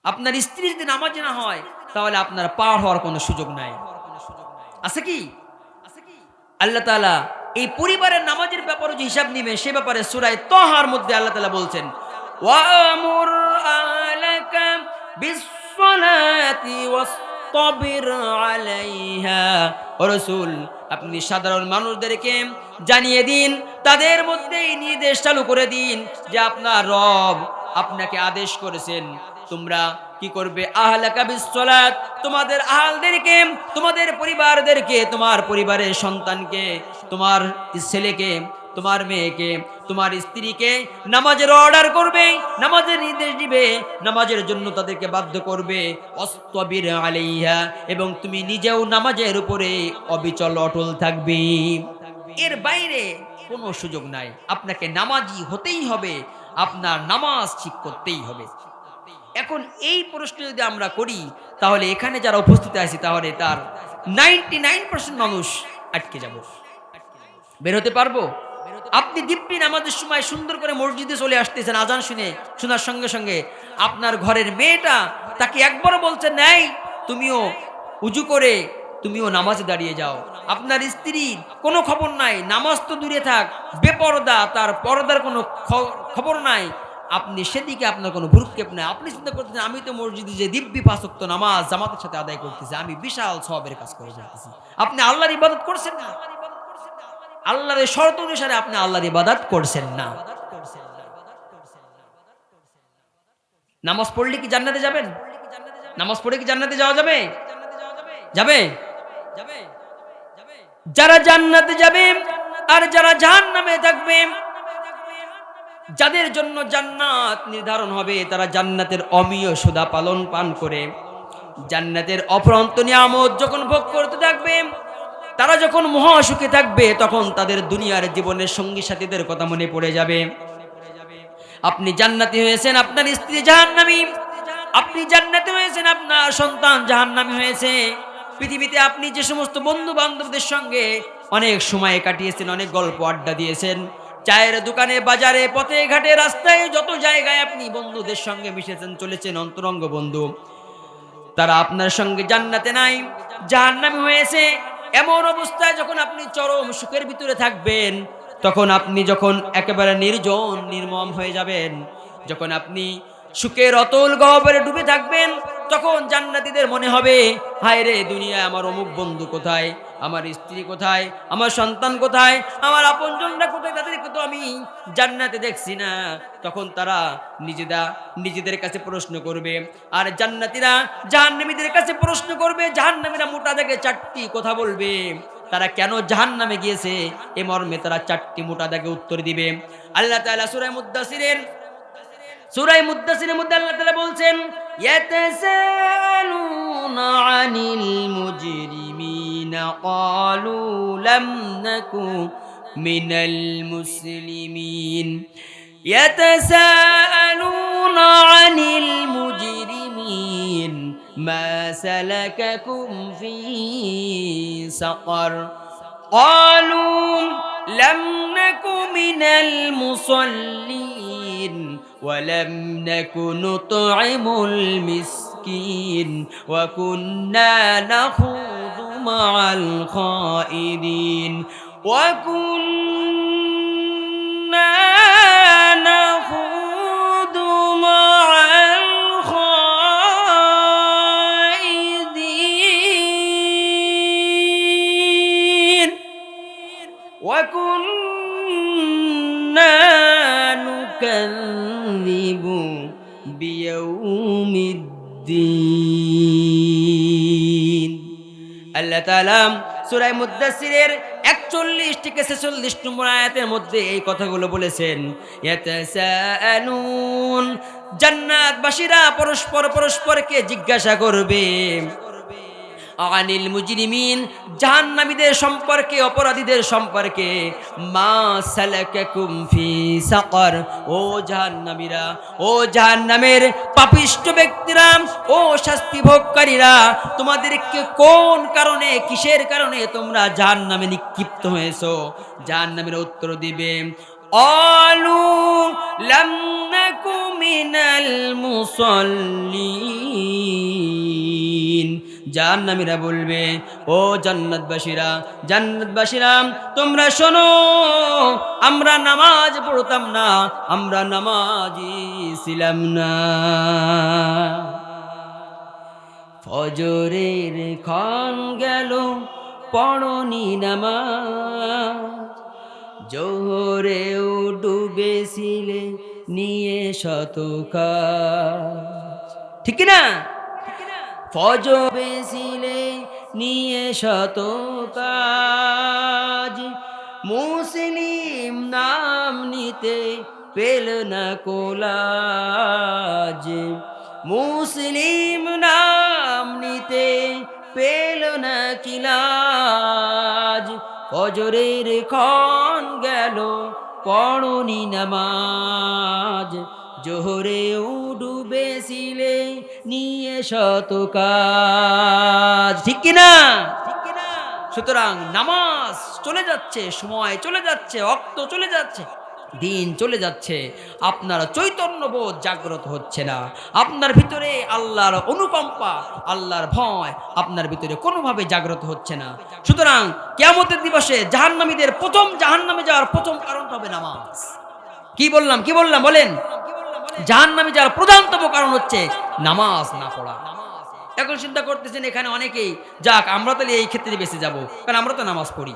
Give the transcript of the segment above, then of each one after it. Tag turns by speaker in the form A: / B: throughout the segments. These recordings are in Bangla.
A: আপনার স্ত্রী যদি নামাজি না হয় তাহলে আপনার পার হওয়ার কোনো সুযোগ নাই। আছে কি? আল্লাহ তাআলা এই পরিবারের নামাজের ব্যাপারে যে হিসাব নিবে সে ব্যাপারে সূরা তাহার মধ্যে আল্লাহ তাআলা বলছেন, ওয়ামুর আহলাকা বিসসালাতি ওয়াসতাবির আলাইহা। ও রাসূল, আপনি সাধারণ মানুষদেরকে জানিয়ে দিন, তাদের মধ্যে এই নির্দেশ চালু করে দিন যে আপনার রব আপনাকে আদেশ করেছেন তোমরা কি করবে, আহলাকা বিসসালাত, তোমাদের আহলদেরকে, তোমাদের পরিবারদেরকে, তোমার পরিবারের সন্তানকে, তোমার ছেলেকে, তোমার মেয়েকে, তোমার স্ত্রীকে নামাজের অর্ডার করবে, নামাজের নির্দেশ দিবে, নামাজের জন্য তাদেরকে বাধ্য করবে, অস্তবির আলাইহা, এবং তুমি নিজেও নামাজের উপরে অবিচল অটল থাকবে। এর বাইরে কোনো সুযোগ নাই। আপনাকে নামাজি হতেই হবে, আপনার নামাজ ঠিক করতেই হবে। এখন এই প্রশ্ন যদি আমরা করি তাহলে এখানে যারা উপস্থিত আছি তাহলে তার 99% মানুষ আটকে যাব, বের হতে পারবো? আপনি দিব্যি নামাজের সময় সুন্দর করে মসজিদে চলে আসতেছেন, আজান শোনার সঙ্গে সঙ্গে আপনার ঘরের মেয়েটা তাকে একবারও বলছেন নাই তুমিও উজু করে তুমিও নামাজে দাঁড়িয়ে যাও। আপনার স্ত্রীর কোনো খবর নাই, নামাজ তো দূরে থাক, বেপরদা, তার পর্দার কোনো খবর নাই, আপনি সেদিকে আপনার কোনো ভ্রুক্ষেপ নাই। আপনি চিন্তা করতেছেন আমি তো মসজিদে যে দিব্যি ৫ ওয়াক্ত নামাজ জামাতের সাথে আদায় করতেছি, আমি বিশাল সওয়াবের কাজ করে ফেলতেছি। আপনি আল্লাহর ইবাদত করছেন না, আল্লাহর শর্ত অনুসারে আপনি আল্লাহর ইবাদত করছেন না। নামাজ পড়লে কি জান্নাতে যাবেন? নামাজ পড়ে কি জান্নাতে যাওয়া যাবে? যাবে? যারা জান্নাতে যাবে আর যারা জাহান্নামে থাকবে, যাদের জন্য জান্নাত নির্ধারণ হবে তারা জান্নাতের অমীয় সুধা পান করে জান্নাতের অফুরন্ত নিয়ামত যখন ভোগ করতে থাকবে, তারা যখন মহাসুখে থাকবে তখন তাদের দুনিয়ার জীবনের সঙ্গী সাথীদের কথা মনে পড়ে যাবে। আপনি জান্নাতি হয়েছেন, আপনার স্ত্রী জাহান্নামী, আপনি জান্নাতি হয়েছেন, আপনার সন্তান জাহান্নামী হয়েছে। পৃথিবীতে আপনি যে সমস্ত বন্ধু বান্ধবদের সঙ্গে অনেক সময় কাটিয়েছেন, অনেক গল্প আড্ডা দিয়েছেন, চায়ের দোকানে, বাজারে, পথে ঘাটে, রাস্তায়, যত জায়গায় আপনি বন্ধুদের সঙ্গে মিশেছেন, চলেছেন, অন্তরঙ্গ বন্ধু, তারা আপনার সঙ্গে জান্নাতে নাই, জাহান্নামী হয়েছে। এমন অবস্থায় যখন আপনি চরম সুখের ভিতরে থাকবেন, তখন আপনি যখন একেবারে নির্জন নির্মম হয়ে যাবেন, যখন আপনি সুখের অতল গহ্বরে ডুবে থাকবেন, তখন জান্নাতীদের মনে হবে হায় রে দুনিয়ায় আমার অমুক বন্ধু কোথায়, আমার স্ত্রী কোথায়, আমার সন্তান কোথায়, আমার আপনজনরা কোথায়, তাদেরকে তো আমি জান্নাতে দেখছি না। তখন তারা নিজেদের কাছে প্রশ্ন করবে, আর জান্নাতীরা জাহান্নামীদের কাছে প্রশ্ন করবে। জাহান্নামীরা মোটা দাগে 4টি কথা বলবে, তারা কেন জাহান্নামে গিয়েছে এ মর্মে তারা 4টি মোটা দাগে উত্তর দিবে। আল্লাহ তাআলা সূরা মুদ্দাসিরের মধ্যে আল্লাহ তাআলা বলছেন, ইয়াতাসালুনা আনিল মুজরিমিনা ক্বালু লাম নাকু মিনাল মুসলিমিন। ইয়াতাসালুনা আনিল মুজরিমিন মা সালাকাকুম ফি সাকার ক্বালু লাম নাকু মিনাল মুসাল্লিন ولم نكن نطعم المسكين وكنا نخوض مع الخائضين وكنا نخوض مع الخائضين وكنا نكذب بيوم الدين। আল্লাহ তাআলা সূরা মুদ্দাসসিরের 41 থেকে 46 নম্বর আয়াতের মধ্যে এই কথাগুলো বলেছেন। ইয়াতাসাআলুন, জান্নাতবাসীরা পরস্পরকে জিজ্ঞাসা করবে, আনিল মুজরিমিন, জাহান্নামীদের সম্পর্কে, অপরাধীদের সম্পর্কে, মা সালাকাকুম ফি সাকার, ও জাহান্নামীরা, ও জাহান্নামের পাপিষ্ঠ ব্যক্তিরা, ও শাস্তি ভোগকারীরা, তোমাদেরকে কোন কারণে, কিসের কারণে তোমরা জাহান্নামে নিক্ষিপ্ত হয়েছো? জাহান্নামীরা উত্তর দিবে, অলু লাম নাকু মিনাল মুসাল্লিন জাহান্নামীরা বলবে, ও জান্নাতবাসীরা তোমরা শোনো, আমরা নামাজ পড়তাম না, আমরা নামাজি ছিলাম না। ফজরের ক্ষণ গেল পড়নি নামাজ, জোহরেও ডুবেছিলে নিয়ে শত কাজ। ঠিক না? ফজর বেছিলে নিয়ে শত কাজ, মুসলিম নাম নিতে পেল না কোলাজ, মুসলিম নাম নিতে পেল না কিলাজ। ফজরের ক্ষণ গেল পড়নি নামাজ, জোহরেও ডুবেছিলে নিয়ে শত কাজ। ঠিক কিনা? সুতরাং নামাজ চলে যাচ্ছে, সময় চলে যাচ্ছে, অক্ত চলে যাচ্ছে, দিন চলে যাচ্ছে, আপনার চৈতন্যবোধ জাগ্রত হচ্ছে না, আপনার ভিতরে আল্লাহর অনুকম্পা, আল্লাহর ভয় আপনার ভিতরে কোনোভাবে জাগ্রত হচ্ছে না। সুতরাং কিয়ামতের দিবসে জাহান্নামীদের প্রথম জাহান্নামে যাওয়ার প্রথম কারণ হবে নামাজ। কি বললাম বলেন? জাহান্নামে যাওয়ার প্রধানতম কারণ হচ্ছে নামাজ না পড়া। এখন চিন্তা করতেছেন এখানে অনেকেই, যাক আমরা তাহলে এই ক্ষেত্রে বেঁচে যাব, কারণ আমরা তো নামাজ পড়ি,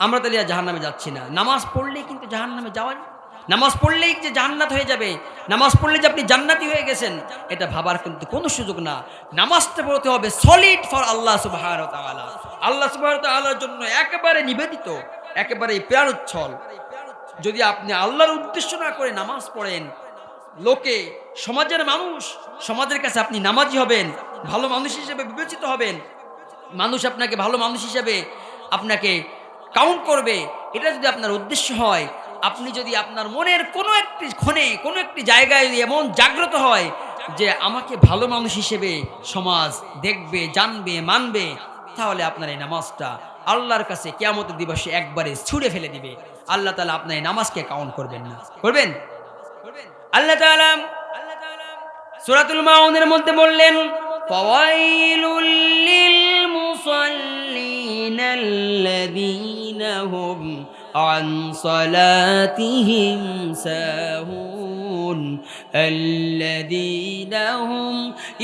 A: আমরা তাহলে আর জাহান্নামে যাচ্ছি না। নামাজ পড়লেই কিন্তু জাহান্নামে যাওয়া, নামাজ পড়লেই যে জান্নাত হয়ে যাবে, নামাজ পড়লে যে আপনি জান্নাতি হয়ে গেছেন, এটা ভাবার কিন্তু কোনো সুযোগ না। নামাজটা পড়তে হবে সলিড ফর আল্লাহ সুবহানাহু ওয়া তাআলা, আল্লাহ সুবহানাহু ওয়া তাআলার জন্য একেবারে নিবেদিত, একেবারে প্রাণোচ্ছল। যদি আপনি আল্লাহর উদ্দেশ্য না করে নামাজ পড়েন, লোকে, সমাজের মানুষ, সমাজের কাছে আপনি নামাজি হবেন, ভালো মানুষ হিসেবে বিবেচিত হবেন, মানুষ আপনাকে ভালো মানুষ হিসেবে আপনাকে কাউন্ট করবে, এটা যদি আপনার উদ্দেশ্য হয়, আপনি যদি আপনার মনের কোনো একটি ক্ষণে, কোনো একটি জায়গায় এমন জাগ্রত হয় যে আমাকে ভালো মানুষ হিসেবে সমাজ দেখবে, জানবে, মানবে, তাহলে আপনার এই নামাজটা আল্লাহর কাছে কিয়ামতের দিবসে একবারে ছুঁড়ে ফেলে দিবে। আল্লাহ তাআলা আপনার এই নামাজকে কাউন্ট করবেন না। করবেন? আল্লাহ তাআলা সূরাতুল মাউনের মধ্যে বললেন, ফাওয়াইলুল লিল মুসাল্লিনা আল্লাযীনা হুম আন সালাতিহিম সাহুন আল্লাযীনা হুম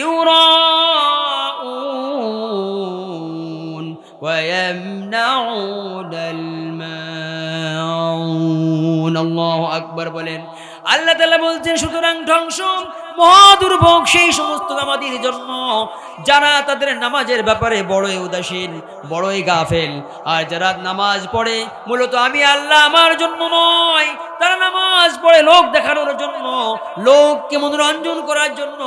A: ইউরাউন ওয়া ইয়ামনাউনাল মাউন। আল্লাহু আকবার বলেন। আল্লাহ তাআলা বলছেন, সুতরাং ধ্বংস, মহাদুর্ভোগ সেই সমস্ত নামাজীর জন্য যারা তাদের নামাজের ব্যাপারে বড়ই উদাসীন, বড়ই গাফেল। আর যারা নামাজ পড়ে মূলত আমি আল্লাহ আমার জন্য নয়, তারা নামাজ পড়ে লোক দেখানোর জন্য, লোককে মনোরঞ্জন করার জন্য,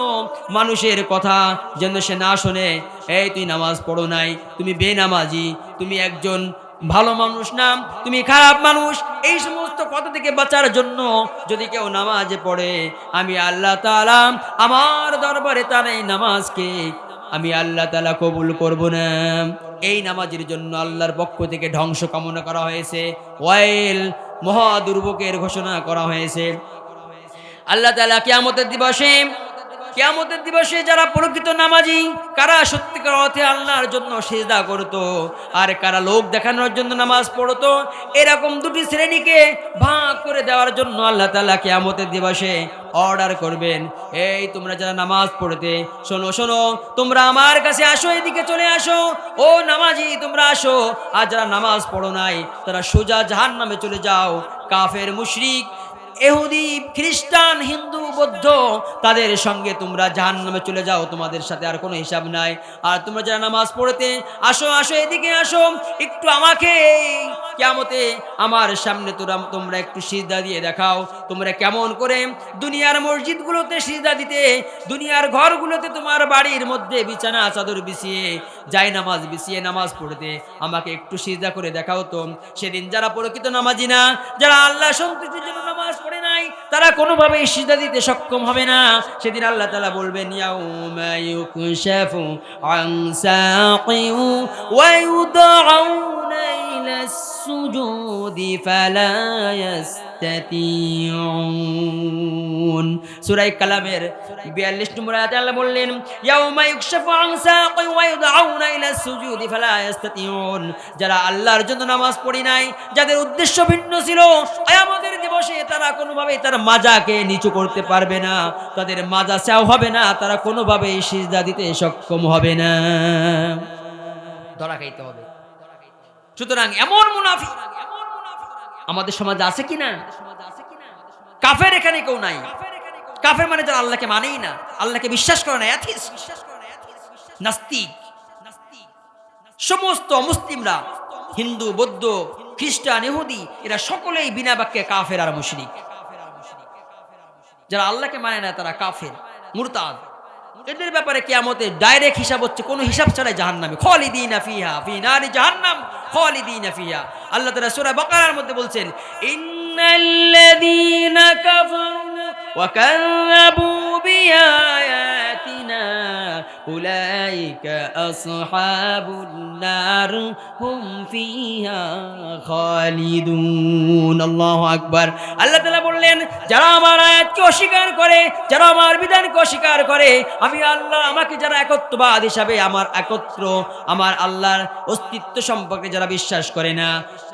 A: মানুষের কথা যেন সে না শোনে, এই তুই নামাজ পড়ো নাই, তুমি বেনামাজি, তুমি একজন ভালো মানুষ না, তুমি খারাপ মানুষ, এই সমস্ত কথা থেকে বাঁচার জন্য যদি কেউ নামাজে পড়ে, আমি আল্লাহ তাআলা আমার দরবারে তার এই নামাজকে আমি আল্লাহ তাআলা কবুল করব না। এই নামাজের জন্য আল্লাহর পক্ষ থেকে ধ্বংস কামনা করা হয়েছে, ওয়াইল, মহা দুর্ভোগের ঘোষণা করা হয়েছে। আল্লাহ তাআলা কিয়ামতের দিবসে যারা প্রকৃত নামাজি, কারা সত্যিকার অর্থে আল্লাহর জন্য সিজদা করত আর কারা লোক দেখানোর জন্য নামাজ পড়তো, এরকম দুটি শ্রেণীকে ভাগ করে দেওয়ার জন্য আল্লাহ তাআলা কিয়ামতের দিবসে অর্ডার করবেন, এই তোমরা যারা নামাজ পড়তে, শোনো, তোমরা আমার কাছে আসো, এদিকে চলে আসো, ও নামাজি তোমরা আসো। আর যারা নামাজ পড়ো নাই তারা সোজা জাহান্নামে চলে যাও। কাফের, মুশরিক, ইহুদি, খ্রিস্টান, হিন্দু, বৌদ্ধ, তাদের সঙ্গে তোমরা জাহান্নামে চলে যাও, তোমাদের সাথে আর কোনো হিসাব নাই। আর তোমরা যারা নামাজ পড়তে, আসো এদিকে আসো, একটু আমাকে কিয়ামতে আমার সামনে তোমরা একটু সিজদা দিয়ে দেখাও, তোমরা কেমন করে দুনিয়ার মসজিদগুলোতে সিজদা দিতে, দুনিয়ার ঘরগুলোতে, তোমার বাড়ির মধ্যে বিছানা চাদর বিছিয়ে, নামাজ বিছিয়ে নামাজ পড়তে, আমাকে একটু সিজদা করে দেখাও তো। সেদিন যারা প্রকৃত নামাজি না, যারা আল্লাহ সন্তুষ্টির জন্য নামাজ পড়ে নাই, তারা কোনোভাবেই সিজদা দিতে সক্ষম হবে না। সেদিন আল্লাহ তাআলা বলবেন, ইয়াউমা ইউকশাফু আন সাকিউ ওয়া ইউদআউনা ইলাস সুজুদি ফালা ইয়াস্তাতিউন। সূরা কালামের 42 নম্বর আয়াতে আল্লাহ বললেন, ইয়াউমা ইউকশাফু আন সাকিন ওয়া ইউদআউনা ইলা সুজুদি ফালা ইয়াস্তাতিউন। যারা আল্লাহর জন্য নামাজ পড়ি নাই, যাদের উদ্দেশ্য ভিন্ন ছিল, কিয়ামতের দিবসে তারা কোনোভাবেই তার মাজাকে নিচু করতে পারবে না, তাদের মাজা চাও হবে না, তারা কোনোভাবেই সিজদা দিতে সক্ষম হবে না, ধরা খাইতে হবে। সুতরাং এমন মুনাফিক আমাদের সমাজে আছে কিনা? কাফের এখানে কেউ নাই। কাফের মানে যারা আল্লাহকে মানেই না, আল্লাহকে বিশ্বাস করে না, অ্যাথিস্ট, নাস্তিক। সমস্ত মুসলিমরা, হিন্দু, বৌদ্ধ, খ্রিস্টান, ইহুদি, এরা সকলেই বিনা বাক্যে কাফের আর মুশরিক। যারা আল্লাহকে মানে না তারা কাফের, মুরতাদ। এদের ব্যাপারে কিয়ামতে ডাইরেক্ট হিসাব হচ্ছে, কোনো হিসাব ছাড়াই জাহান্নামে, খালিদিনা ফিহা ফি নারি জাহান্নাম খালিদিনা ফিহা। আল্লাহ তাআলা সূরা বাকারার মধ্যে বলছেন, ইন্নাল্লাযীনা কাফারু ওয়া কাযযাবু বিআয়াতিনা উলাইকা আসহাবুন নার হুম ফিহা খালিদুন। আল্লাহু আকবার। আল্লাহ তাআলা বললেন, যারা আমার আয়াতকে অস্বীকার করে, যারা আমার বিধানকে অস্বীকার করে, আমি আল্লাহ আমাকে যারা একত্ববাদ হিসাবে, আমার একত্র, আমার আল্লাহর অস্তিত্ব সম্পর্কে যারা বিশ্বাস করে না,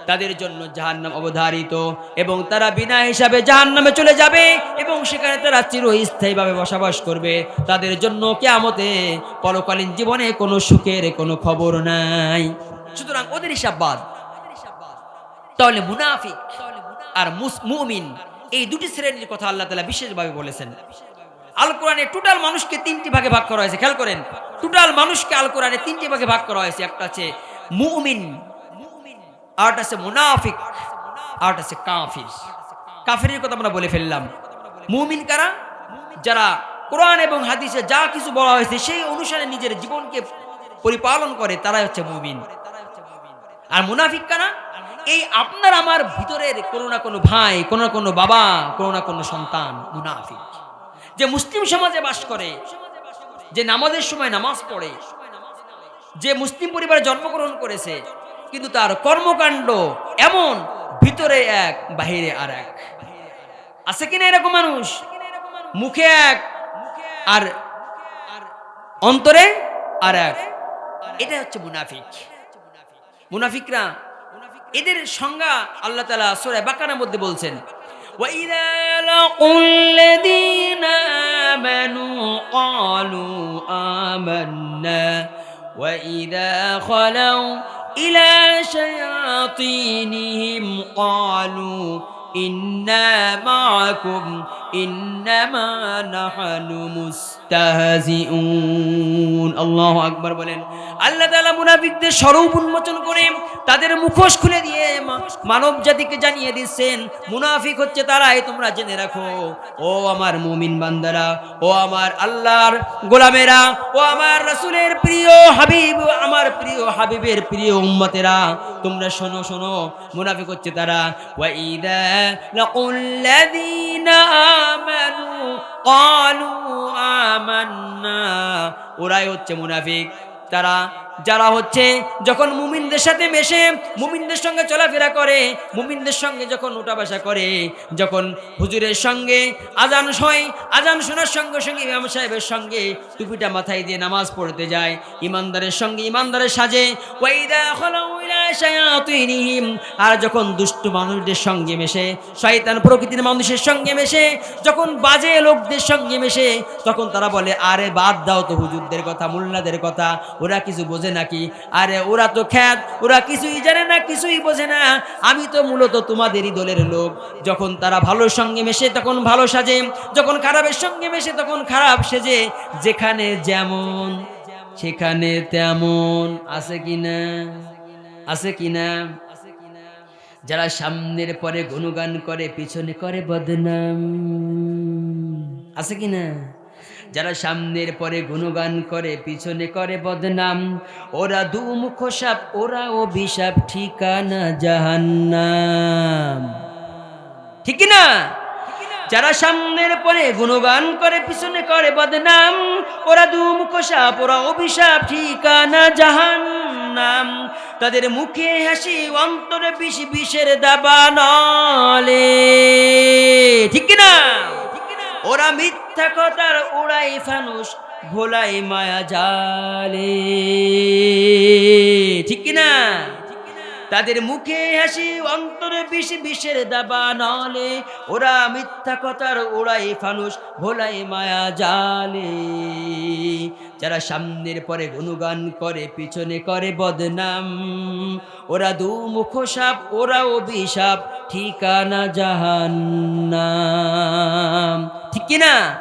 A: তাদের জন্য জাহান্নাম অবধারিত, এবং তারা বিনা হিসাবে জাহান্নামে চলে যাবে এবং সেখানে তারা চিরস্থায়ীভাবে বসবাস করবে। তাদের জন্য কিয়ামতে পরকালীন জীবনে কোনো সুখের কোনো খবর নাই। সুতরাং ওদের হিসাব বাদ। তাহলে মুনাফিক আর মুমিন, এই দুটি শ্রেণীর কথা আল্লাহ তাআলা বিশেষভাবে বলেছেন। আল কোরআনে টোটাল মানুষকে তিনটি ভাগে ভাগ করা হয়েছে। খেয়াল করেন, টোটাল মানুষকে আল কোরআনে তিনটি ভাগে ভাগ করা হয়েছে। একটা আছে মুমিন, আরেকটা আছে মুনাফিক, আরেকটা আছে কাফির। কাফিরের কথা আমরা বলে ফেললাম। মুমিন কারা? যারা কোরআন এবং হাদিসে যা কিছু বলা হয়েছে সেই অনুসারে নিজের জীবনকে পরিপালন করে, তারাই হচ্ছে মুমিন। আর মুনাফিক কারা? এই আপনার আমার ভিতরের কোনো না কোনো ভাই, কোনো না কোনো বাবা, কোনো না কোনো সন্তান মুনাফিক, যে মুসলিম সমাজে বাস করে, যে নামাজের সময় নামাজ পড়ে, যে মুসলিম পরিবারে জন্মগ্রহণ করেছে, কিন্তু তার কর্মকাণ্ড এমন, ভিতরে এক বাহিরে আর এক। আছে কিনা এরকম মানুষ? মুখে এক আর অন্তরে আর এক। এটা হচ্ছে মুনাফিক। মুনাফিকরা, এদের সংজ্ঞা আল্লাহ তাআলা সূরা বাকারার মধ্যে বলছেন, وَإِذَا لَقُوا الَّذِينَ آمَنُوا قَالُوا آمَنَّا وَإِذَا خَلَوْا إِلَى شَيَاطِينِهِمْ قَالُوا إِنَّا مَعَكُمْ إِنَّمَا نَحْنُ মুস্তাহজিউন। আল্লাহু আকবার বলেন। আল্লাহ তাআলা মুনাফিকদের স্বরূপ উন্মোচন করে তাদের মুখোশ খুলে দিয়ে মানব জাতিকে জানিয়ে দিচ্ছেন, মুনাফিক হচ্ছে তারাই, তোমরা জেনে রাখো। ও আমার মুমিন বান্দারা, ও আমার আল্লাহর গোলামেরা, ও আমার রাসূলের প্রিয় হাবিব, আমার প্রিয় হাবিবের প্রিয় উম্মতেরা, তোমরা শোনো শোনো, মুনাফিক হচ্ছে তারা। ওয়াইদা লাকুল্লাযীনা আমানু ক্বালু আমান্না, ওরাই হচ্ছে মুনাফিক। তারা যারা হচ্ছে যখন মুমিনদের সাথে মেশে, মুমিনদের সঙ্গে চলাফেরা করে, মুমিনদের সঙ্গে যখন উঠা বসা করে, যখন হুজুরের সঙ্গে আজান হয়, আজান শোনার সঙ্গে সঙ্গে ইমাম সাহেবের সঙ্গে টুপিটা মাথায় দিয়ে নামাজ পড়তে যায়, ইমানদারের সঙ্গে ইমানদারের সাজে। ওয়াইদা খালাউ ইলা শায়াতিনহিম, আর যখন দুষ্ট মানুষদের সঙ্গে মেশে, শয়তান প্রকৃতির মানুষের সঙ্গে মেশে, যখন বাজে লোকদের সঙ্গে মেশে, তখন তারা বলে, আরে বাদ দাও তো হুজুরদের কথা, মোল্লাদের কথা, ওরা কিছু বোঝে নাকি? আরে ওরা তো খ্যাত, ওরা কিছুই জানে না, কিছুই বোঝে না, আমি তো মূলত তোমাদেরই দলের লোক। যখন তারা ভালোর সঙ্গে মেশে তখন ভালো সাজে, যখন খারাপের সঙ্গে মেশে তখন খারাপ সেজে। যেখানে যেমন সেখানে তেমন। আছে কিনা? আছে কিনা? যারা সামনের পরে গুণগান করে, পিছনে করে বদনাম। আছে কিনা? যারা সামনের পরে গুণগান করে, পিছনে করে বদনাম, ওরা দুমুখ সাপ, ওরা অভিশাপ, ঠিকানা জাহান্নাম। ঠিক না? যারা সামনের পরে গুণগান করে পিছনে করে বদনাম, ওরা দুমুখ সাপ, ওরা অভিশাপ, ঠিকানা জাহান্নাম। তাদের মুখে হাসি, অন্তরে বিষ, বিষের দাবানলে। ঠিক কি না? ওরা মিথ্যা কথার উড়াই ফানুস, ভোলাই মায়া জালে। ঠিক কি না? তাদের মুখে হাসি, অন্তরে বিষ, বিষের দাবানলে। ওরা মিথ্যা কথার উড়াই ফানুস, ভোলাই মায়া জালে। যারা সামনের পরে গুণগান করে পিছনে করে বদনাম, ওরা দুমুখ সাপ, ওরা অভিশাপ, ঠিকানা জাহান্নাম। ঠিক কি না?